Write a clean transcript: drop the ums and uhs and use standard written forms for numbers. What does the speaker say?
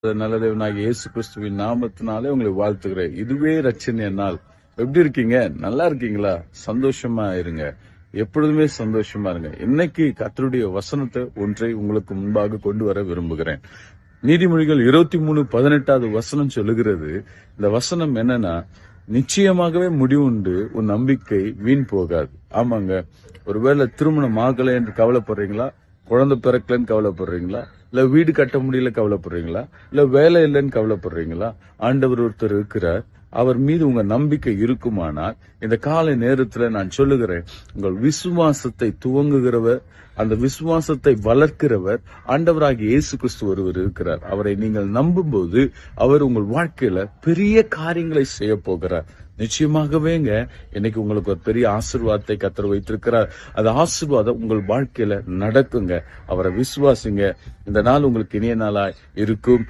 நல்ல தேவனாகிய இயேசு கிறிஸ்துவின் நாமத்தினாலே உங்களை வாழ்த்துகிறேன். இதுவே ரட்சணிய நாள். எப்படி இருக்கீங்க? நல்லா இருக்கீங்களா? சந்தோஷமா இருங்க. எப்பொழுதுமே சந்தோஷமா இருங்க. இன்னைக்கு கர்த்தருடைய வசனத்தை ஒன்றை உங்களுக்கு முன்பாக கொண்டு வர விரும்புகிறேன். நீதிமொழிகள் 23:18 வசனம் சொல்லுகிறது. இந்த வசனம் என்னன்னா, நிச்சயமாகவே முடிவுண்டு உன் நம்பிக்கை வீண் போகாது. ஆமாங்க, ஒருவேளை திருமணம் ஆகலை என்று கவலைப்படுறீங்களா? குழந்தை பிறக்கலன்னு கவலைப்படுறீங்களா? இல்ல வீடு கட்ட முடியல கவலைப்படுறீங்களா? இல்ல வேலை இல்லைன்னு கவலைப்படுறீங்களா? ஆண்டவர் ஒருத்தர் இருக்கிறார். அவர் மீது உங்க நம்பிக்கை இருக்குமானால் இந்த காலை நேரத்துல நான் சொல்லுகிறேன், உங்கள் விசுவாசத்தை துவங்குகிறவர், அந்த விசுவாசத்தை வளர்க்கிறவர் ஆண்டவராகிய இயேசு கிறிஸ்து ஒருவர் இருக்கிறார். அவரை நீங்கள் நம்பும்போது அவர் உங்கள் வாழ்க்கையில பெரிய காரியங்களை செய்ய போகிறார். நிச்சயமாகவேங்க இன்னைக்கு உங்களுக்கு ஒரு பெரிய ஆசீர்வாதத்தை கர்த்தர் வைத்திருக்கிறார். அந்த ஆசீர்வாதம் உங்கள் வாழ்க்கையில நடக்குங்க. அவரை விசுவாசிங்க. இந்த நாள் உங்களுக்கு இனிய நாளாய் இருக்கும்.